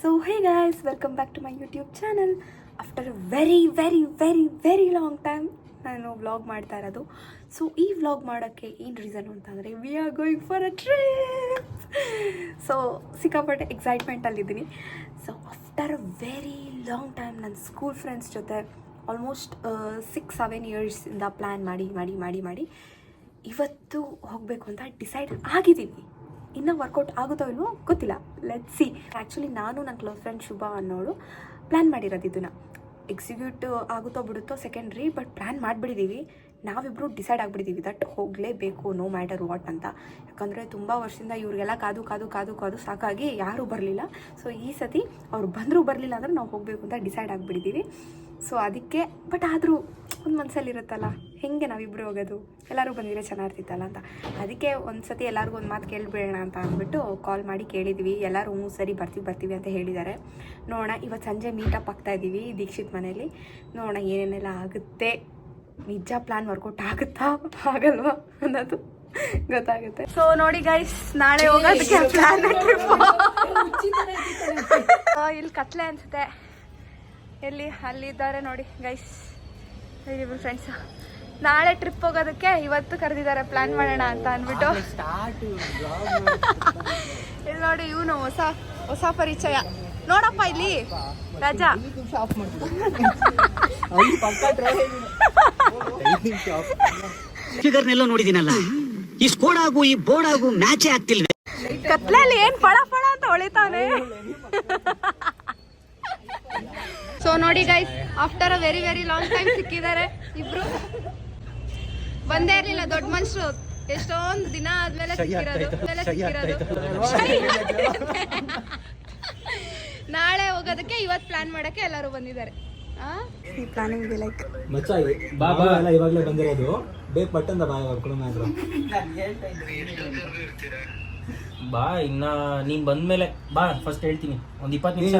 So hey guys, welcome back to my YouTube channel. After a very long time ನಾನು vlog ಮಾಡ್ತಾ ಇರೋದು. So ಈ vlog ಮಾಡೋಕ್ಕೆ ಏನು ರೀಸನು ಅಂತಂದರೆ we are going for a trip. So ಸಿಕ್ಕಾಪಟ್ಟೆ ಎಕ್ಸೈಟ್ಮೆಂಟಲ್ಲಿದ್ದೀನಿ. So after a very long time ನನ್ನ ಸ್ಕೂಲ್ ಫ್ರೆಂಡ್ಸ್ ಜೊತೆ ಆಲ್ಮೋಸ್ಟ್ 6-7 ಇಯರ್ಸಿಂದ ಪ್ಲ್ಯಾನ್ ಮಾಡಿ ಇವತ್ತು ಹೋಗಬೇಕು ಅಂತ ಡಿಸೈಡ್ ಆಗಿದ್ದೀವಿ. ಇನ್ನೂ ವರ್ಕೌಟ್ ಆಗುತ್ತೋ ಇಲ್ವೋ ಗೊತ್ತಿಲ್ಲ, ಲೆಟ್ಸ್ ಸಿ. ಆ್ಯಕ್ಚುಲಿ ನಾನು ನನ್ನ ಕ್ಲೋಸ್ ಫ್ರೆಂಡ್ ಶುಭ ಅನ್ನೋಳು ಪ್ಲ್ಯಾನ್ ಮಾಡಿರೋದು ಇದನ್ನು. ಎಕ್ಸಿಕ್ಯೂಟ್ ಆಗುತ್ತೋ ಬಿಡುತ್ತೋ ಸೆಕೆಂಡ್ರಿ, ಬಟ್ ಪ್ಲ್ಯಾನ್ ಮಾಡಿಬಿಟ್ಟಿದ್ದೀವಿ. ನಾವಿಬ್ಬರು ಡಿಸೈಡ್ ಆಗಿಬಿಟ್ಟಿದ್ದೀವಿ ದಟ್ ಹೋಗಲೇಬೇಕು ನೋ ಮ್ಯಾಟರ್ ವಾಟ್ ಅಂತ. ಯಾಕಂದರೆ ತುಂಬ ವರ್ಷದಿಂದ ಇವ್ರಿಗೆಲ್ಲ ಕಾದು ಸಾಕಾಗಿ ಯಾರೂ ಬರಲಿಲ್ಲ. ಸೊ ಈ ಸತಿ ಅವ್ರು ಬಂದರೂ ಬರಲಿಲ್ಲ ಅಂದರೆ ನಾವು ಹೋಗಬೇಕು ಅಂತ ಡಿಸೈಡ್ ಆಗಿಬಿಟ್ಟಿದ್ದೀವಿ. ಸೊ ಅದಕ್ಕೆ ಬಟ್ ಆದರೂ ಒಂದು ಮನಸ್ಸಲ್ಲಿರುತ್ತಲ್ಲ, ಹೇಗೆ ನಾವಿಬ್ಬರು ಹೋಗೋದು, ಎಲ್ಲರೂ ಬಂದಿದ್ರೆ ಚೆನ್ನಾಗಿರ್ತಿತ್ತಲ್ಲ ಅಂತ. ಅದಕ್ಕೆ ಒಂದು ಸತಿ ಎಲ್ಲರಿಗೂ ಒಂದು ಮಾತು ಕೇಳಿಬಿಡೋಣ ಅಂತ ಅಂದ್ಬಿಟ್ಟು ಕಾಲ್ ಮಾಡಿ ಕೇಳಿದ್ವಿ. ಎಲ್ಲರೂ ಸರಿ ಬರ್ತೀವಿ ಅಂತ ಹೇಳಿದ್ದಾರೆ. ನೋಡೋಣ, ಇವತ್ತು ಸಂಜೆ ಮೀಟಪ್ ಆಗ್ತಾಯಿದ್ದೀವಿ ದೀಕ್ಷಿತ್ ಮನೇಲಿ. ನೋಡೋಣ ಏನೇನೆಲ್ಲ ಆಗುತ್ತೆ, ನಿಜ ಪ್ಲ್ಯಾನ್ ವರ್ಕೌಟ್ ಆಗುತ್ತಾ ಆಗಲ್ವಾ ಅನ್ನೋದು ಗೊತ್ತಾಗುತ್ತೆ. ಸೊ ನೋಡಿ ಗೈಸ್, ನಾಳೆ ಹೋಗೋದಕ್ಕೆ ಪ್ಲ್ಯಾನ್. ಇಲ್ಲಿ ಕತ್ಲೆ ಅನ್ಸುತ್ತೆ, ಎಲ್ಲಿ ಅಲ್ಲಿದ್ದಾರೆ ನೋಡಿ ಗೈಸ್ ಇಬ್ಬರು ಫ್ರೆಂಡ್ಸ್. ನಾಳೆ ಟ್ರಿಪ್ ಹೋಗೋದಕ್ಕೆ ಇವತ್ತು ಕರೆದಿದ್ದಾರೆ, ಪ್ಲ್ಯಾನ್ ಮಾಡೋಣ ಅಂತ ಅಂದ್ಬಿಟ್ಟು. ಇಲ್ಲಿ ನೋಡಿ, ಇವನು ಹೊಸ ಪರಿಚಯ ನೋಡಪ್ಪ ಇಲ್ಲಿ ರಾಜಾ. ಫಿಗರ್ನೆಲ್ಲೋ ನೋಡಿದಿನಲ್ಲ, ಈ ಸ್ಕೋಡ್ ಆಗು ಈ ಬೋರ್ಡ್ ಆಗು ಮ್ಯಾಚೇ ಆಗ್ತಿಲ್ವೇ. ಕತ್ಲಲ್ಲಿ ಏನ್ ಪಳ ಅಂತ ಹೊಳಿತಾನೆ. ಸೊ ನೋಡಿ guys, after a very long time ಸಿಕ್ಕಿದ್ದಾರೆ ಇಬ್ರು. ಬಂದೇ ಇರ್ಲಿಲ್ಲ ದೊಡ್ಡ ಮನುಷ್ಯರು, ಎಷ್ಟೊಂದು ದಿನ ಆದ್ಮೇಲೆ ಸಿಕ್ಕಿರೋದು. ನಾಳೆ ಹೋಗೋದಕ್ಕೆ ಇವತ್ತು ಪ್ಲಾನ್ ಮಾಡಕ್ಕೆ ಎಲ್ಲರೂ ಬಂದಿದ್ದಾರೆ. ಈ ಪ್ಲಾನಿಂಗ್ ಬಿ ಲೈಕ್ ಬಾಬಾ ಎಲ್ಲ ಇವಾಗಲೇ ಬಂದಿರೋದು. ಬೇಕು ಪಟ್ಟಂದ ಬಾ, ಇನ್ನ ನೀನ್ ಬಂದ್ಮೇಲೆ ಬಾ. ಫಸ್ಟ್ ಹೇಳ್ತೀನಿ, ಒಂದ್ 20 ನಿಮಿಷ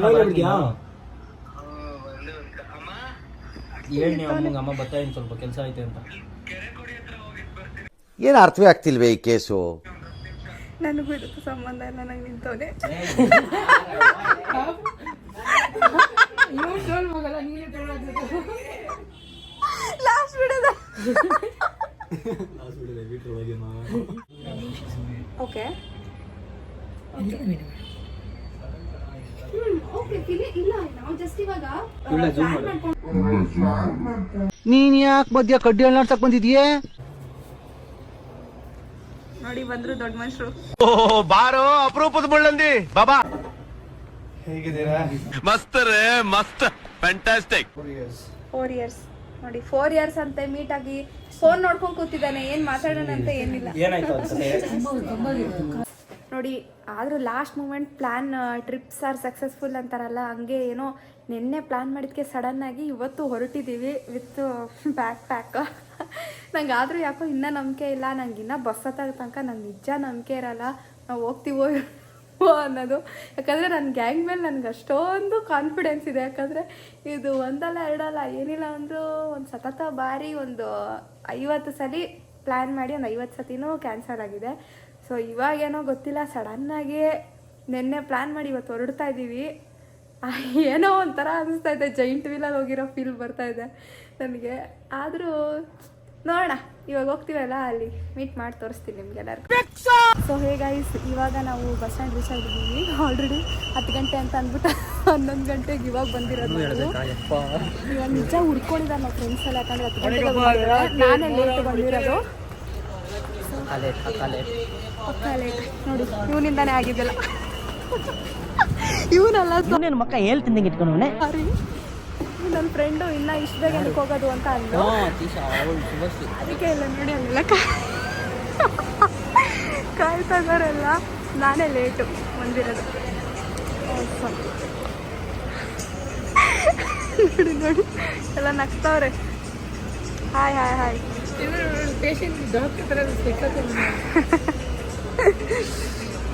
ಹೇಳಿ ಅಮ್ಮ ಬರ್ತಾ ಇದೀನಿ, ಸ್ವಲ್ಪ ಕೆಲಸ ಐತೆ ಅಂತ. ಏನು ಅರ್ಥವೇ ಆಗ್ತಿಲ್ವೇ ಈ ಕೇಸು? ನನಗೂ ಇದಕ್ಕೂ ಸಂಬಂಧ ಇಲ್ಲ, ನಂಗೆ ನಿಂತವನೆ. ಲಾಸ್ಟ್ ಬಿಡೋದ. ಓಕೆ ನೀನ್ ಯಾಕೆ ಮಧ್ಯ ಕಡ್ಡಿ ಅಲ್ಲಾಡ್ಸಕ್ ಬಂದಿದ್ಯೆ? ನೋಡಿ ಬಂದ್ರು ದೊಡ್ಡ ಮನುಷ್ಯರು. ಬಾರೋ ಅಪರೂಪದ ಮುಳ್ಳಂದಿ ಬಾಬಾ, ಹೇಗಿದ್ದೀರಾ? ಮಸ್ತ್ ರೇ ಮಸ್ತ್, ಫ್ಯಾಂಟಾಸ್ಟಿಕ್. 4 years ನೋಡಿ, 4 years ಅಂತೆ ಮೀಟ್ ಆಗಿ ಫೋನ್ ನೋಡ್ಕೊಂಡ್ ಕೂತಿದ್ದಾನೆ. ಏನ್ ಮಾತಾಡೋಣ ಅಂತ ಏನಿಲ್ಲ ನೋಡಿ. ಆದ್ರೂ last moment plan, trips are successful ಅಂತಾರಲ್ಲ, ಹಂಗೆ ಏನೋ ನಿನ್ನೆ ಪ್ಲಾನ್ ಮಾಡಿದ್ಕೆ ಸಡನ್ ಆಗಿ ಇವತ್ತು ಹೊರಟಿದ್ದೀವಿ ವಿತ್ ಬ್ಯಾಕ್ ಪ್ಯಾಕ್. ನಂಗೆ ಆದರೂ ಯಾಕೋ ಇನ್ನೂ ನಂಬಿಕೆ ಇಲ್ಲ. ನಂಗೆ ಇನ್ನೂ ಬಸ್ ಹತ್ತೋ ತನಕ ನಂಗೆ ನಿಜ ನಂಬಿಕೆ ಇರಲ್ಲ ನಾವು ಹೋಗ್ತೀವೋ ಅನ್ನೋದು. ಯಾಕಂದರೆ ನನ್ನ ಗ್ಯಾಂಗ್ ಮೇಲೆ ನನಗೆ ಅಷ್ಟೊಂದು ಕಾನ್ಫಿಡೆನ್ಸ್ ಇದೆ. ಯಾಕಂದರೆ ಇದು ಒಂದಲ್ಲ ಎರಡಲ್ಲ, ಏನಿಲ್ಲ ಅಂದರೂ ಒಂದು ಸತತ ಬಾರಿ ಒಂದು 50 ಸಲ ಪ್ಲ್ಯಾನ್ ಮಾಡಿ ಒಂದು 50 ಸತಿನೂ ಕ್ಯಾನ್ಸಲ್ ಆಗಿದೆ. ಸೊ ಇವಾಗೇನೋ ಗೊತ್ತಿಲ್ಲ, ಸಡನ್ನಾಗಿ ನಿನ್ನೆ ಪ್ಲ್ಯಾನ್ ಮಾಡಿ ಇವತ್ತು ಹೊರಡ್ತಾ ಇದ್ದೀವಿ. ಏನೋ ಒಂಥರ ಅನಿಸ್ತಾ ಇದೆ, ಜೈಂಟ್ ವೀಲಲ್ಲಿ ಹೋಗಿರೋ ಫೀಲ್ ಬರ್ತಾ ಇದೆ ನನಗೆ. ಆದರೂ ನೋಡೋಣ, ಇವಾಗ ಹೋಗ್ತೀವಲ್ಲ ಅಲ್ಲಿ ಮೀಟ್ ಮಾಡಿ ತೋರಿಸ್ತೀನಿ ನಿಮ್ಗೆಲ್ಲರಿಗೂ. ಸೊ ಹೇಗೈಸ್, ಇವಾಗ ನಾವು ಬಸ್ ಸ್ಟ್ಯಾಂಡ್ ರೀಚ್ ಆಗಿದ್ದೀವಿ. ಆಲ್ರೆಡಿ 10 ಗಂಟೆ ಅಂತ ಅಂದ್ಬಿಟ್ಟು 11 ಗಂಟೆಗೆ ಇವಾಗ ಬಂದಿರೋದು. ಇವಾಗ ನಿಜ ಹುಡ್ಕೊಂಡಿದ್ದಾರೆ ನಾವು ಫ್ರೆಂಡ್ಸ್ ಎಲ್ಲ, ಯಾಕಂದರೆ 10 ಗಂಟೆಗೆ ಬಂದಿದ್ದಾರೆ. ನಾನೇ ಲೇಟ್ ಬಂದಿರೋದು, ಪಕ್ಕ ಲೇಟ್ ನೋಡಿ. ಇವನಿಂದಾನೇ ಆಗಿದ್ದಲ್ಲ, ಇವನಲ್ಲ ನನ್ನ ಮಕ್ಕ ಹೇಳ್ತೀನಿ ಇಟ್ಕೊಂಡವನೆ. ನನ್ನ ಫ್ರೆಂಡು ಇನ್ನ ಇಷ್ಟು ಬೇಗ ಏನಕ್ಕೆ ಹೋಗೋದು ಅಂತ ಅಂದ್ರು. ಅದಕ್ಕೆ ಇಲ್ಲ ನೋಡಿ, ಅಲ್ಲೆಲ್ಲ ಕಾಯ್ತಾ ಇದ್ದಾರೆಲ್ಲ. ನಾನೇ ಲೇಟು ಬಂದಿರೋದು. ನೋಡಿ ಎಲ್ಲ ನಗ್ತವ್ರೆ. ಹಾಯ್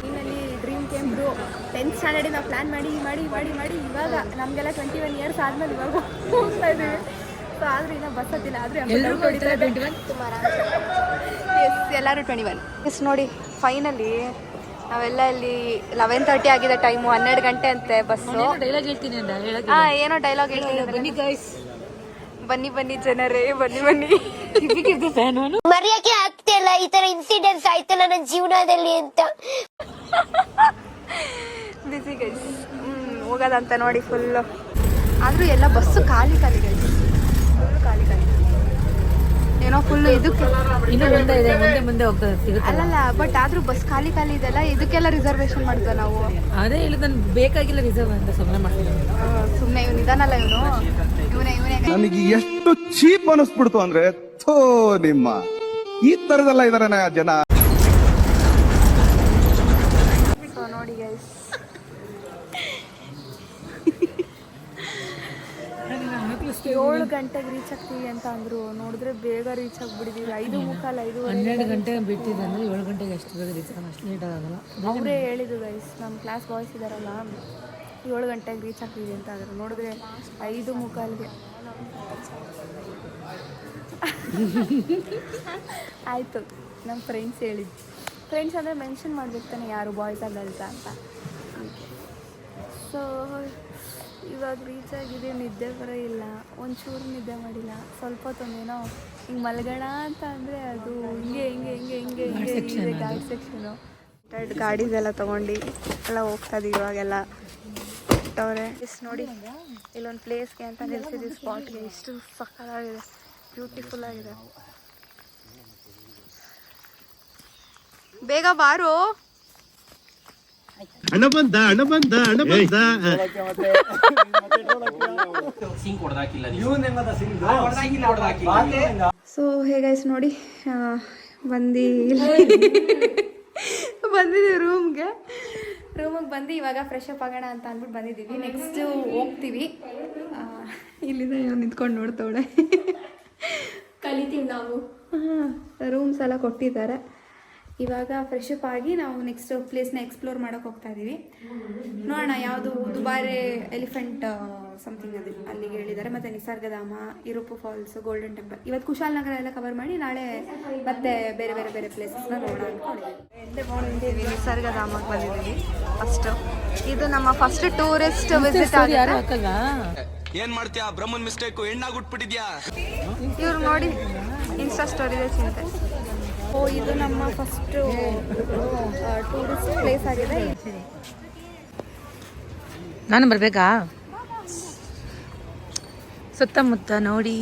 ಇನ್ನಲ್ಲಿ ಡ್ರೀಮ್ ಕ್ಯಾಂಪ್ರು 10th ಸ್ಟ್ಯಾಂಡರ್ಡಿಗೆ ನಾವು ಪ್ಲ್ಯಾನ್ ಮಾಡಿ ಇವಾಗ ನಮಗೆಲ್ಲ 21 ಇಯರ್ಸ್ ಆದಮೇಲೆ ಇವಾಗ ಹೋಗ್ತಾ ಇದ್ದೀವಿ. ಸೊ ಆದರೂ ಇನ್ನೂ ಬಸ್ ಹತ್ತಿಲ್ಲ. ಆದರೆ ಎಲ್ಲರೂ 21 ಎಸ್, ಎಲ್ಲರೂ 21 ಎಸ್. ನೋಡಿ ಫೈನಲಿ ನಾವೆಲ್ಲ ಇಲ್ಲಿ 11:30 ಆಗಿದೆ ಟೈಮು, 12 ಗಂಟೆ ಅಂತೆ ಬಸ್ಸು. ಡೈಲಾಗ್ ಹೇಳ್ತೀನಿ ಅಂದ ಹೇಳಕ್ಕೆ ಹಾ ಏನೋ ಡೈಲಾಗ್ ಹೇಳ್ತೀನಿ. ಬನ್ನಿ ಗೈಸ್, ಬನ್ನಿ ಬನ್ನಿ ಜನರೇ, ಬನ್ನಿ ಬನ್ನಿ. ಫ್ಯಾನ್ ಅವನು. ಮರೆಯಕ್ಕೆ ಆಗ್ತಿಲ್ಲ ಈ ತರ ಇನ್ಸಿಡೆಂಟ್ಸ್ ಆಯ್ತಲ್ಲ ನನ್ನ ಜೀವನದಲ್ಲಿ ಅಂತ. ಬಿಸಿ ಗೈಸ್. ಹೋಗೋದಂತ ನೋಡಿ ಫುಲ್ಲು. ಆದರೂ ಎಲ್ಲ ಬಸ್ಸು ಖಾಲಿ ಖಾಲಿ ಗೈಸ್, ಫುಲ್ಲು ಖಾಲಿ ಖಾಲಿ. ಏನೋ ಫುಲ್ಲು ಇದಕ್ಕೆ ಇನ್ನು ಮುಂದೆ ಇದೆ, ಮುಂದೆ ಹೋಗ್ತದೆ ಸಿಗುತ್ತೆ. ಅಲ್ಲಲ್ಲ, ಬಟ್ ಆದರೂ ಬಸ್ ಖಾಲಿ ಖಾಲಿ ಇದೆಲ್ಲ, ಇದಕ್ಕೆಲ್ಲ ರಿಸರ್ವೇಶನ್ ಮಾಡಿದ್ವಿ ನಾವು. ಅದೇ ಹೇಳಿದ್ ನನ್ಗೆ ಬೇಕಾಗಿಲ್ಲ ರಿಸರ್ವ್ ಅಂತ ಸುಮ್ಮನೆ ಮಾಡ್ತೀನಿ. ಸುಮ್ಮನೆ ಇವನು ಇದಾನಲ್ಲ, ಇವನೇ ನನಗೆ ಎಷ್ಟು ಚೀಪ್ ಅನಿಸ್ಬಿಡ್ತು ಅಂದ್ರೆ, ಥೋ ನಿಮ್ಮ ಈ ತರದೆಲ್ಲ ಇದಾರೆ ಜನ. ಸೊ ನೋಡಿ ಗೈಸ್, ಏಳು ಗಂಟೆಗೆ ರೀಚ್ ಆಗ್ತೀವಿ ಅಂತ ಅಂದ್ರು. ನೋಡಿದ್ರೆ ಬೇಗ ರೀಚ್ ಆಗ್ಬಿಟ್ಟಿದೀವಿ. 5:45, 12 ಗಂಟೆ ಬಿಟ್ಟಿದ್ದೆ ಅಂದ್ರೆ 7 ಗಂಟೆಗೆ ಅಷ್ಟು ಬೇಗ ರೀಚ್ ಅಷ್ಟು ಲೇಟ್ ಆಗಲ್ಲ. ಅವರೇ ಹೇಳಿದ್ದು ಗೈಸ್, ನಮ್ಮ ಕ್ಲಾಸ್ ಬಾಯ್ಸ್ ಇದಾರಲ್ಲ, 7 ಗಂಟೆಗೆ ರೀಚ್ ಆಗ್ತೀವಿ ಅಂತ ಆದ್ರು. ನೋಡಿದ್ರೆ 5:45ಗೆ ಆಯಿತು. ನಮ್ಮ ಫ್ರೆಂಡ್ಸ್ ಹೇಳಿದ್ದು, ಫ್ರೆಂಡ್ಸ್ ಅಂದರೆ ಮೆನ್ಷನ್ ಮಾಡ್ಬೇಕು ತಾನೆ ಯಾರು ಬಾಯ್ಸಾ ಗರ್ಲ್ಸಾ ಅಂತ. ಸೊ ಇವಾಗ ರೀಚ್ ಆಗಿದೆ, ನಿದ್ದೆ ಬರೋ ಇಲ್ಲ, ಒಂಚೂರು ನಿದ್ದೆ ಮಾಡಿಲ್ಲ. ಸ್ವಲ್ಪ ಹೊತ್ತೊಂದೇನೋ ಹಿಂಗೆ ಮಲಗೋಣ ಅಂತ ಅಂದರೆ ಅದು ಹಿಂಗೆ ಗಾಡಿ ಸೆಕ್ಷನು. ಗಾಡಿದೆಲ್ಲ ತೊಗೊಂಡು ಎಲ್ಲ ಹೋಗ್ತಾ ಇದೀವಿ ಇವಾಗೆಲ್ಲ. ಬಿಟ್ಟವ್ರೆ ನೋಡಿ, ಇಲ್ಲೊಂದು ಪ್ಲೇಸ್ಗೆ ಅಂತ ನಿಲ್ಸಿದ್ವಿ, ಸ್ಪಾಟ್ಗೆ. ಎಷ್ಟು ಸಕ್ಕತ್ತಾಗಿದೆ, ಬ್ಯೂಟಿಫುಲ್ ಆಗಿದೆ. ಬೇಗ ಬಾರು. ಹಣ ಬಂದ ಸಿಂಕ್ ಹೊಡೆದಾಕಿಲ್ಲ. ಸೊ ಹೇಗೈಸ್ ನೋಡಿ, ಬಂದಿದ್ದೀವಿ ರೂಮಿಗೆ ಬಂದು ಇವಾಗ ಫ್ರೆಶ್ ಅಪ್ ಆಗೋಣ ಅಂತ ಅಂದ್ಬಿಟ್ಟು ಬಂದಿದ್ದೀವಿ. ನೆಕ್ಸ್ಟ್ ಹೋಗ್ತೀವಿ. ಇಲ್ಲಿಂದ ನಿಂತ್ಕೊಂಡು ನೋಡ್ತವಳೆ. ಕಲಿತೀವಿ ನಾವು. ರೂಮ್ಸ್ ಎಲ್ಲ ಕೊಟ್ಟಿದ್ದಾರೆ. ಇವಾಗ ಫ್ರೆಶ್ ಅಪ್ ಆಗಿ ನಾವು ನೆಕ್ಸ್ಟ್ ಪ್ಲೇಸ್ನ ಎಕ್ಸ್ಪ್ಲೋರ್ ಮಾಡೋಕೆ ಹೋಗ್ತಾ ಇದ್ದೀವಿ. ನೋಡೋಣ ಯಾವುದು, ದುಬಾರೆ ಎಲಿಫೆಂಟ್ ಸಮಥಿಂಗ್ ಅದು ಅಲ್ಲಿಗೆ ಹೇಳಿದ್ದಾರೆ. ಮತ್ತು ನಿಸರ್ಗಧಾಮ, ಇರುಪು ಫಾಲ್ಸ್, ಗೋಲ್ಡನ್ ಟೆಂಪಲ್. ಇವತ್ತು ಕುಶಾಲನಗರ ಎಲ್ಲ ಕವರ್ ಮಾಡಿ ನಾಳೆ ಮತ್ತೆ ಬೇರೆ ಬೇರೆ ಬೇರೆ ಪ್ಲೇಸಸ್ನ ನೋಡೋಣ ಅಂದ್ಕೊಂಡಿದ್ದೀವಿ. ನಿಸರ್ಗಧಾಮಕ್ಕೆ ಬಂದಿದ್ದೀವಿ ಫಸ್ಟು. ಇದು ನಮ್ಮ ಫಸ್ಟ್ ಟೂರಿಸ್ಟ್ ವಿಸಿಟ್ ಆಗುತ್ತೆ. ಏನ್ ಮಾಡ್ತೀಯಾ, ಬ್ರಹ್ಮನ್ ಮಿಸ್ಟೇಕ್, ಹೆಣ್ಣಾಗ್ಬಿಟ್ಬಿಟ್ಟಿದ್ಯಾ. ಇವ್ರು ನೋಡಿ ಇನ್ಸ್ಟಾ ಸ್ಟೋರಿದೆ ಚಿಂತೆ. ಓ, ಇದು ನಮ್ಮ ಫಸ್ಟು ಟೂರಿಸ್ಟ್ ಪ್ಲೇಸ್ ಆಗಿದೆ. ನಾನು ಬರ್ಬೇಕಾ? ಸುತ್ತಮುತ್ತ ನೋಡಿ.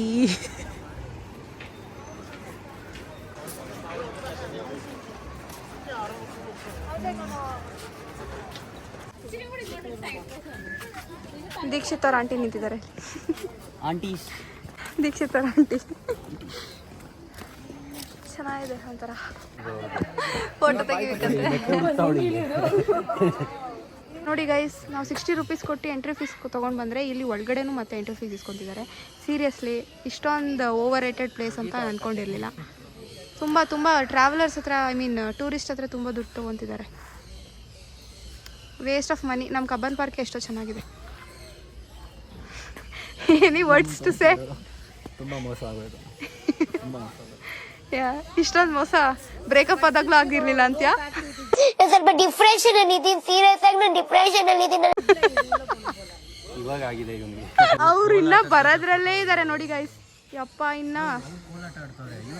ದೀಕ್ಷಿತ್ ಅವ್ರ ಆಂಟಿ ನಿಂತಿದ್ದಾರೆ. ಆಂಟೀಸ್ ದೀಕ್ಷಿತ್ ಅವ್ರ ಆಂಟಿ ಚೆನ್ನಾಗಿದೆ, ಒಂಥರ ಫೋಟೋ ತೆಗಿಬೇಕಂದ್ರೆ. ನೋಡಿ ಗೈಸ್, ನಾವು 60 ರೂಪೀಸ್ ಕೊಟ್ಟು ಎಂಟ್ರಿ ಫೀಸ್ ತೊಗೊಂಡು ಬಂದರೆ ಇಲ್ಲಿ ಒಳಗಡೆನೂ ಮತ್ತೆ ಎಂಟ್ರಿ ಫೀಸ್ ಇಸ್ಕೊತಿದ್ದಾರೆ. ಸೀರಿಯಸ್ಲಿ ಇಷ್ಟೊಂದು ಓವರ್ ರೇಟೆಡ್ ಪ್ಲೇಸ್ ಅಂತ ಅಂದ್ಕೊಂಡಿರಲಿಲ್ಲ. ತುಂಬ ಟ್ರಾವೆಲರ್ಸ್ ಹತ್ರ, ಐ ಮೀನ್ ಟೂರಿಸ್ಟ್ ಹತ್ರ ತುಂಬ ದುಡ್ಡು ತೊಗೊತಿದ್ದಾರೆ. Waste of money. ನಮ್ಮ ಕಬ್ಬನ್ ಪಾರ್ಕ್ ಎಷ್ಟೋ ಚೆನ್ನಾಗಿದೆ. Any words to say? ತುಂಬ ಮೋಸ ಆಗೋದು. ಇಷ್ಟೊಂದು ಮೋಸ ಬ್ರೇಕಪ್ ಆದಾಗ್ಲೂ ಆಗಿರ್ಲಿಲ್ಲ ಅಂತ್ಯಾ? ಸ್ವಲ್ಪ ಡಿಪ್ರೆಷನ್ ಅಲ್ಲಿ ಇದೀನಿ, ಸೀರಿಯಸ್ ಆಗಿ ನಾನು ಡಿಪ್ರೆಷನ್ ಅಲ್ಲಿ ಇದೀನಿ. ಇವಾಗ ಆಗಿದೆ ಇವನಿಗೆ. ಅವ್ರು ಇನ್ನ ಬರೋದ್ರಲ್ಲೇ ಇದಾರೆ ನೋಡಿ ಗೈಸ್. ಯಪ್ಪ, ಇನ್ನ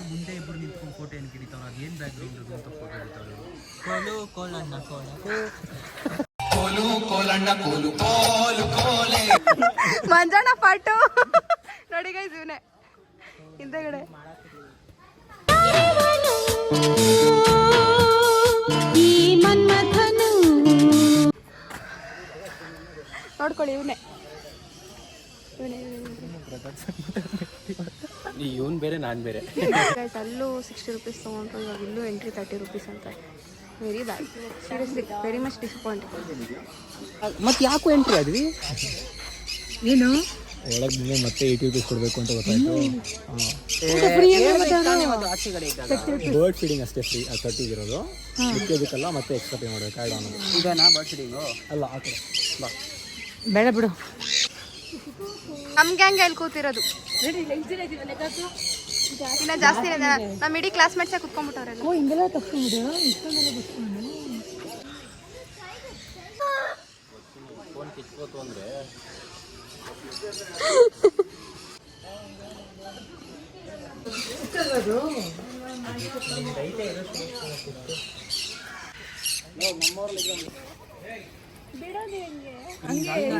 ಮುಂದೆ ಇಬ್ಬರು ನಿಂತ್ಕೊಂಡು ಫೋಟೋ ಏನು ಕಿಡಿತಾವ್ರ, ಅದೇನು ಬ್ಯಾಕ್ ಗ್ರೌಂಡ್ ಅಂತ ಫೋಟೋ ಹೇಳ್ತಾವ್ರೆ. ಮಂಜಣ್ಣ ಪಾಟು ನೋಡಿ ಗೈಸ್, ಇವನೇ ಹಿಂದೆಗಡೆ. ನೋಡ್ಕೊಳ್ಳಿ, ಇವನೇ ಇವನ್ ಬೇರೆ, ನಾನು ಬೇರೆ. ಗೈಸ್, ಅಲ್ಲೂ 60 ರೂಪೀಸ್ ತೊಗೊಂಡ್ರು, ಇವಾಗ ಇಲ್ಲೂ ಎಂಟ್ರಿ 30 ರೂಪೀಸ್ ಅಂತ. Very bad, seriously very much disappointed. ಮತ್ತೆ ಯಾಕೋ ಎಂಟ್ರಿ ಆದ್ವಿ? ಏನು ಒಳಗೆ ಮುಂದೆ ಮತ್ತೆ 80 ರೂಪೀಸ್ ಕೊಡಬೇಕು ಅಂತ ಗೊತ್ತಾಯ್ತು. ಬರ್ಡ್ ಫೀಡಿಂಗ್ ಅಷ್ಟೇ ಫ್ರೀ, 30 ಇರೋದು. ಇದಕ್ಕೆಲ್ಲ ಮತ್ತೆ ಎಕ್ಸ್ಟ್ರಾ ಪೇ ಮಾಡಬೇಕು. ಆ್ಯಡ್ ಆನ್ ಇದನ್ನ ಬರ್ಡ್ ಫೀಡಿಂಗು ಅಲ್ಲ, ಆ ಕಡೆ ಬಾ. ಬೇಡ ಬಿಡು. ನಮ್ಮ ಗ್ಯಾಂಗ್ ಅಲ್ಲಿ ಕೂತಿರೋದು ಇನ್ನ ಜಾಸ್ತಿ ಇದೆ. ನಮ್ಮ ಇಡೀ ಕ್ಲಾಸ್ಮೇಟ್ಸೇ ಕುತ್ಕೊಂಡ್ಬಿಟ್ಟವ್ರೆಲ್ಲ. ಹಿಂಗೆಲ್ಲ ತಗೊಂಡು ಇಷ್ಟೊಂದೆಲ್ಲ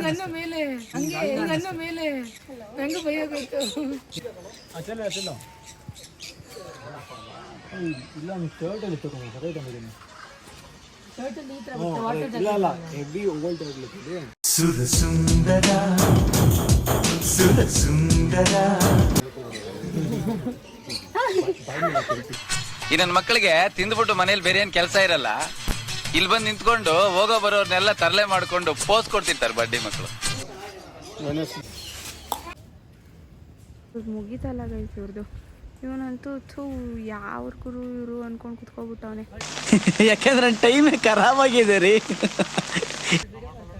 ನನ್ನ ಮೇಲೆ ನನ್ನ ಮೇಲೆ ನಂಗೆ ಭಯ ಬೇಕು. ಇಲ್ಲ ಒಂದು ಶರ್ಟಲ್ಲಿ ತಗೊಂಡು ಸರಿ ತಂದಿದ್ದೀನಿ. ಶರ್ಟಲ್ಲಿ ಈ ಥರ ವಾಟರ್ ಇಲ್ಲ ಹೆವಿ ಓಲ್ಡ್ ಹೋಗ್ಲಿಕ್ಕೆ ಈ ನನ್ನ ಮಕ್ಕಳಿಗೆ ತಿಂದ್ಬಿಟ್ಟು ಮನೇಲಿ ಬೇರೆ ಏನ್ ಕೆಲಸ ಇರಲ್ಲ, ಇಲ್ಲಿ ಬಂದು ನಿಂತ್ಕೊಂಡು ಹೋಗೋ ಬರೋರ್ನೆಲ್ಲ ತರಲೆ ಮಾಡ್ಕೊಂಡು ಪೋಸ್ ಕೊಡ್ತಿರ್ತಾರೆ ಬಡ್ಡಿ ಮಕ್ಕಳು. ಮುಗೀತಲ್ಲ ಗೈಸ್ ಇವ್ರದ್ದು. ಇವನಂತೂ ಯಾವ ಗುರು ಇವರು ಅನ್ಕೊಂಡು ಕುತ್ಕೊಬಿಟ್ಟವನೆ. ಯಾಕಂದ್ರೆ ಟೈಮ್ ಖರಾಬ್ ಆಗಿದೆ ರೀ.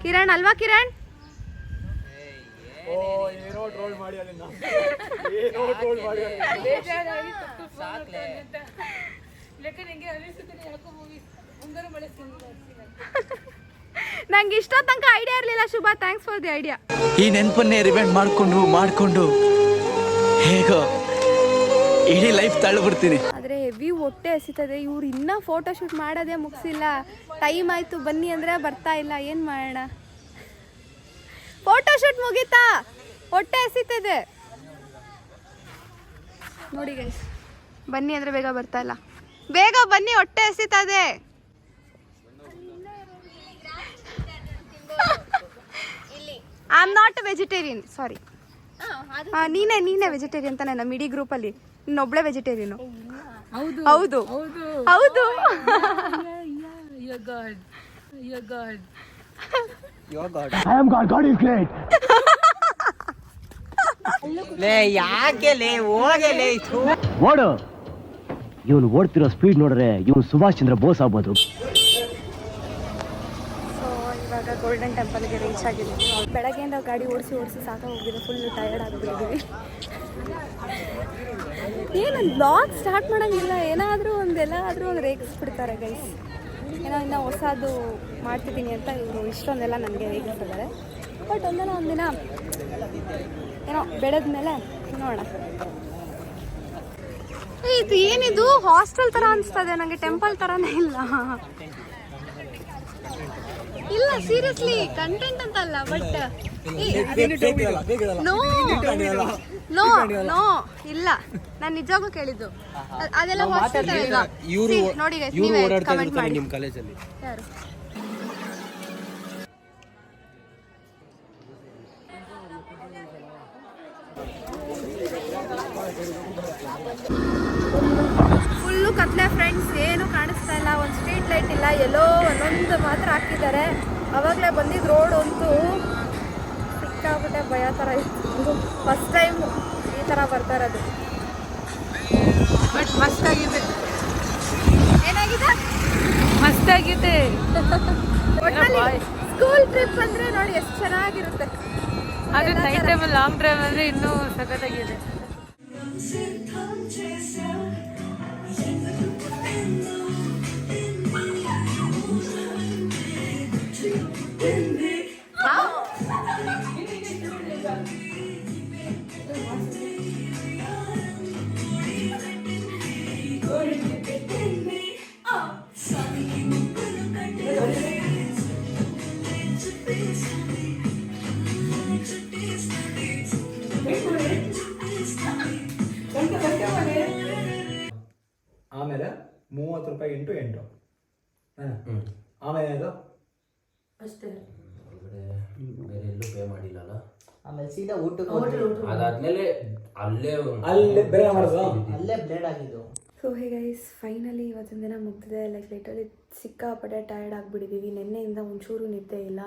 ಕಿರಣ್ ಅಲ್ವಾ ಕಿರಣ್? ನಂಗೆ ಇಷ್ಟ ತನಕ ಐಡಿಯಾ ಇರಲಿಲ್ಲ Shubha. Thanks for the idea. ಈ ನೆನಪನ್ನೇ ರಿವೆಂಟ್ ಮಾಡ್ಕೊಂಡು ಹೇಗೋ ಇಡೀ ಲೈಫ್ ತಳ್ಳಿಬಿಡ್ತೀನಿ. ಆದರೆ ಹೆವಿ ಹೊಟ್ಟೆ ಹಸಿತದೆ. ಇವ್ರು ಇನ್ನೂ ಫೋಟೋ ಶೂಟ್ ಮಾಡೋದೇ ಮುಗಿಸಿಲ್ಲ. ಟೈಮ್ ಆಯಿತು ಬನ್ನಿ ಅಂದರೆ ಬರ್ತಾ ಇಲ್ಲ. ಏನು ಮಾಡೋಣ? ಫೋಟೋ ಶೂಟ್ ಮುಗೀತಾ? ಹೊಟ್ಟೆ ಹಸಿತದೆ ನೋಡಿ ಗೈಸ್. ಬನ್ನಿ ಅಂದರೆ ಬೇಗ ಬರ್ತಾ ಇಲ್ಲ. ಬೇಗ ಬನ್ನಿ, ಹೊಟ್ಟೆ ಹಸಿತದೆ. ಐ ಆಮ್ ನಾಟ್ ವೆಜಿಟೇರಿಯನ್, ಸಾರಿ. ನೀನೇ ವೆಜಿಟೇರಿಯನ್ ತಾನೆ ನಮ್ಮ ಇಡೀ ಗ್ರೂಪಲ್ಲಿ. ಇನ್ನೊಬ್ಳೆ ವೆಜಿಟೇರಿಯನು. ಹೌದು ಹೌದು. ಓಡು. ಇವನು ಓಡ್ತಿರೋ ಸ್ಪೀಡ್ ನೋಡ್ರೆ ಇವನು ಸುಭಾಷ್ ಚಂದ್ರ ಬೋಸ್ ಆಗ್ಬೋದು. ಸೊ ಇವಾಗ ಗೋಲ್ಡನ್ ಟೆಂಪಲ್ಗೆ ರೀಚ್ ಆಗಿದ್ದೀವಿ. ಬೆಳಗ್ಗೆಯಿಂದ ಗಾಡಿ ಓಡಿಸಿ ಸಾಕಾಗೋಗಿದೆ. Full tired ಆಗಿಬಿಟ್ಟಿದ್ದೀವಿ. ಏನು ಬ್ಲಾಗ್ ಸ್ಟಾರ್ಟ್ ಮಾಡೋಂಗಿಲ್ಲ. ಏನಾದರೂ ಒಂದು ರೇಗಿಸ್ಬಿಡ್ತಾರೆ ಗೈಸ್. ಏನೋ ಇನ್ನೂ ಹೊಸದು ಮಾಡ್ತಿದ್ದೀನಿ ಅಂತ ಇವರು ಇಷ್ಟೊಂದೆಲ್ಲ ನನಗೆ ರೇಗಿಸ್ತಿದ್ದಾರೆ. ಬಟ್ ಒಂದಿನ ಏನೋ ಬೆಳೆದ ಮೇಲೆ ನೋಡೋಣ. ಇದು ಏನಿದು ಹಾಸ್ಟೆಲ್ ಥರ ಅನಿಸ್ತದೆ ನನಗೆ, ಟೆಂಪಲ್ ಥರನೇ ಇಲ್ಲ. ಇಲ್ಲ ಸೀರಿಯಸ್ಲಿ ಕಂಟೆಂಟ್ ಅಂತ ಅಲ್ಲ, ಬಟ್ ನೋ ಇಲ್ಲ, ನಾನು ನಿಜವಾಗೂ ಕೇಳಿದ್ದು. ಅದೆಲ್ಲ ಹಾಸ್ಟೆಲ್ ಥರ ಇಲ್ಲ. ನೋಡಿ ನೀವೇ ಕಮೆಂಟ್ ಮಾಡಿ. ನಿಮ್ಮ ಕಾಲೇಜಲ್ಲಿ ಯಾರು? ಫುಲ್ಲು ಕತ್ಲೆ ಫ್ರೆಂಡ್ಸ್. ಏನು ಕಾಣಿಸ್ತಾ ಇಲ್ಲ. ಒಂದು ಸ್ಟ್ರೀಟ್ ಲೈಟ್ ಇಲ್ಲ. ಎಲ್ಲೋ ಒಂದೊಂದು ಮಾತ್ರ ಹಾಕಿದ್ದಾರೆ. ಅವಾಗಲೇ ಬಂದಿದ್ದು ರೋಡ್ ಅಂತೂ ಸಿಕ್ಕಾಬಿಟ್ಟೆ ಭಯ ಥರ ಇತ್ತು. ಫಸ್ಟ್ ಟೈಮ್ ಈ ಥರ ಬರ್ತಾ ಇರೋದು. ಬಟ್ ಮಸ್ತಾಗಿದೆ. ಏನಾಗಿದೆ? ಮಸ್ತಾಗಿದೆ. ಸ್ಕೂಲ್ ಟ್ರಿಪ್ ಅಂದರೆ ನೋಡಿ ಎಷ್ಟು ಚೆನ್ನಾಗಿರುತ್ತೆ. ಅದು ನೈಟ್ ಟೈಮಲ್ಲಿ ಲಾಂಗ್ ಡ್ರೈವ್ ಅಂದರೆ ಇನ್ನೂ ಸಖತ್ತಾಗಿದೆ. ಆಮೇಲೆ 30 ರೂಪಾಯಿ ಇಂಟು 8. ಆಮೇಲೆ ಅದು ಅಷ್ಟೇ. ಬೇರೆ ಎಲ್ಲೂ ಪೇ ಮಾಡಿಲ್ಲ. ಆಮೇಲೆ ಸೀದಾ ಊಟಕ್ಕೆ ಅದಾದ್ಮೇಲೆ ಅಲ್ಲೇ ಬೇರೆ ಮಾಡೋದು, ಅಲ್ಲೇ ಬ್ಲೇಡ್ ಆಗಿದ್ದು. ಸೊ ಹೇ ಗೈಸ್, ಫೈನಲಿ ಇವತ್ತಿನ ದಿನ ಮುಗ್ದಿದೆ. ಲೈಕ್ ಲಿಟರಲಿ ಸಿಕ್ಕಾಪಟ್ಟೆ ಟಯರ್ಡ್ ಆಗಿಬಿಟ್ಟಿದ್ದೀವಿ. ನಿನ್ನೆಯಿಂದ ಒಂಚೂರು ನಿದ್ದೆ ಇಲ್ಲ.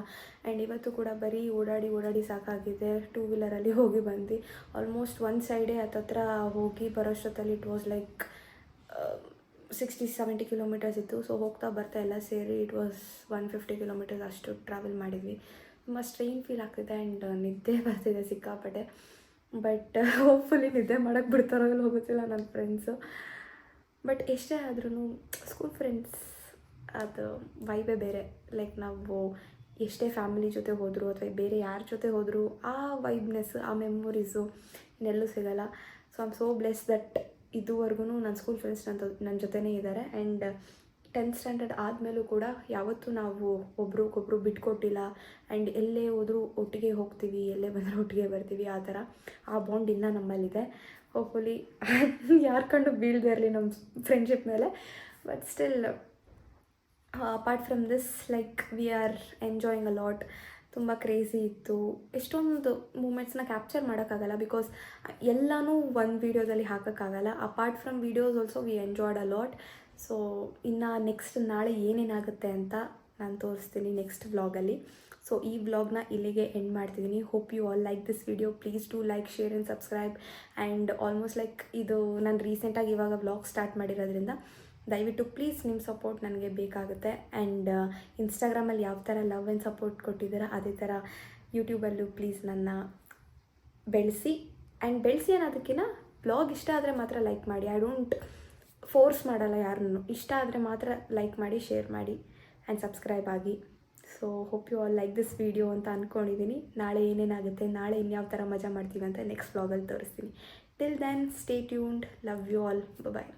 ಆ್ಯಂಡ್ ಇವತ್ತು ಕೂಡ ಬರೀ ಓಡಾಡಿ ಸಾಕಾಗಿದೆ. 2 ವೀಲರಲ್ಲಿ ಹೋಗಿ ಬಂದು ಆಲ್ಮೋಸ್ಟ್ ಒಂದು ಸೈಡೇ ಹತ್ತತ್ರ ಹೋಗಿ ಬರೋಷ್ಟೊತ್ತಲ್ಲಿ ಇಟ್ ವಾಸ್ ಲೈಕ್ 60-70 ಕಿಲೋಮೀಟರ್ಸ್ ಇತ್ತು. ಸೊ ಹೋಗ್ತಾ ಬರ್ತಾ ಎಲ್ಲ ಸೇರಿ ಇಟ್ ವಾಸ್ 150 ಕಿಲೋಮೀಟರ್ಸ್ ಅಷ್ಟು ಟ್ರಾವೆಲ್ ಮಾಡಿದ್ವಿ. ತುಂಬ ಸ್ಟ್ರೈನ್ ಫೀಲ್ ಆಗ್ತಿದೆ ಆ್ಯಂಡ್ ನಿದ್ದೆ ಬರ್ತಿದೆ ಸಿಕ್ಕಾಪಟ್ಟೆ. ಬಟ್ ಹೋಪ್ಫುಲಿ ನಿದ್ದೆ ಮಾಡೋಕ್ಕೆ ಬಿಡ್ತಾರೋ ಇಲ್ಲ ಹೋಗುತ್ತಿಲ್ಲ ನನ್ನ ಫ್ರೆಂಡ್ಸು. ಬಟ್ ಎಷ್ಟೇ ಆದ್ರೂ ಸ್ಕೂಲ್ ಫ್ರೆಂಡ್ಸ್ ಅದು ವೈಬೇ ಬೇರೆ. ಲೈಕ್ ನಾವು ಎಷ್ಟೇ ಫ್ಯಾಮಿಲಿ ಜೊತೆ ಹೋದರೂ ಅಥವಾ ಬೇರೆ ಯಾರ ಜೊತೆ ಹೋದರೂ ಆ ವೈಬ್ನೆಸ್, ಆ ಮೆಮೊರೀಸು ಇನ್ನೆಲ್ಲೂ ಸಿಗೋಲ್ಲ. So I am so bless that ಇದುವರೆಗೂ ನನ್ನ ಸ್ಕೂಲ್ ಫ್ರೆಂಡ್ಸ್ ನನ್ನ ಜೊತೆನೇ ಇದ್ದಾರೆ. ಆ್ಯಂಡ್ 10th ಸ್ಟ್ಯಾಂಡರ್ಡ್ ಆದಮೇಲೂ ಕೂಡ ಯಾವತ್ತೂ ನಾವು ಒಬ್ರಿಗೊಬ್ರು ಬಿಟ್ಕೊಟ್ಟಿಲ್ಲ. ಆ್ಯಂಡ್ ಎಲ್ಲೇ ಹೋದರೂ ಒಟ್ಟಿಗೆ ಹೋಗ್ತೀವಿ, ಎಲ್ಲೇ ಬಂದರೂ ಒಟ್ಟಿಗೆ ಬರ್ತೀವಿ. ಆ ಥರ ಆ ಬಾಂಡ್ ಇನ್ನೂ ನಮ್ಮಲ್ಲಿದೆ. ಹೋಪ್ಫುಲಿ ಯಾರ ಕಂಡು ಬೀಳದೇ ಇರಲಿ ನಮ್ಮ ಫ್ರೆಂಡ್ಶಿಪ್ ಮೇಲೆ. But still apart from this like we are enjoying a lot. ತುಂಬ ಕ್ರೇಜಿ ಇತ್ತು. ಎಷ್ಟೊಂದು ಮೂಮೆಂಟ್ಸ್ನ ಕ್ಯಾಪ್ಚರ್ ಮಾಡೋಕ್ಕಾಗಲ್ಲ, ಬಿಕಾಸ್ ಎಲ್ಲನೂ ಒಂದು ವೀಡಿಯೋದಲ್ಲಿ ಹಾಕೋಕ್ಕಾಗಲ್ಲ. Apart from videos also we enjoyed a lot. So ಇನ್ನು ನೆಕ್ಸ್ಟ್ ನಾಳೆ ಏನೇನಾಗುತ್ತೆ ಅಂತ ನಾನು ತೋರಿಸ್ತೀನಿ ನೆಕ್ಸ್ಟ್ ವ್ಲಾಗಲ್ಲಿ. ಸೊ ಈ ವ್ಲಾಗ್ನ ಇಲ್ಲಿಗೆ ಎಂಡ್ ಮಾಡ್ತಿದ್ದೀನಿ. Hope you all like this video. Please do like, share and subscribe. And almost like ಇದು ನಾನು ರೀಸೆಂಟಾಗಿ ಇವಾಗ ವ್ಲಾಗ್ ಸ್ಟಾರ್ಟ್ ಮಾಡಿರೋದ್ರಿಂದ ದಯವಿಟ್ಟು ಪ್ಲೀಸ್ ನಿಮ್ಮ ಸಪೋರ್ಟ್ ನನಗೆ ಬೇಕಾಗುತ್ತೆ. ಆ್ಯಂಡ್ ಇನ್ಸ್ಟಾಗ್ರಾಮಲ್ಲಿ ಯಾವ ಥರ ಲವ್ ಆ್ಯಂಡ್ ಸಪೋರ್ಟ್ ಕೊಟ್ಟಿದ್ದೀರಾ ಅದೇ ಥರ ಯೂಟ್ಯೂಬಲ್ಲೂ ಪ್ಲೀಸ್ ನನ್ನ ಬೆಳೆಸಿ. ಆ್ಯಂಡ್ ಬೆಳೆಸಿ ಅನ್ನೋದಕ್ಕಿಂತ ವ್ಲಾಗ್ ಇಷ್ಟ ಆದರೆ ಮಾತ್ರ ಲೈಕ್ ಮಾಡಿ. ಐ ಡೋಂಟ್ ಫೋರ್ಸ್ ಮಾಡಲ್ಲ ಯಾರನ್ನು. ಇಷ್ಟ ಆದರೆ ಮಾತ್ರ ಲೈಕ್ ಮಾಡಿ, ಶೇರ್ ಮಾಡಿ ಆ್ಯಂಡ್ ಸಬ್ಸ್ಕ್ರೈಬ್ ಆಗಿ. So hope you all like this video ಅಂತ ಅಂದ್ಕೊಂಡಿದ್ದೀನಿ. ನಾಳೆ ಏನೇನಾಗುತ್ತೆ, ನಾಳೆ ಇನ್ಯಾವ ಥರ ಮಜಾ ಮಾಡ್ತೀವಿ ಅಂತ ನೆಕ್ಸ್ಟ್ ವ್ಲಾಗಲ್ಲಿ ತೋರಿಸ್ತೀನಿ. Till then stay tuned. Love you all. Bye.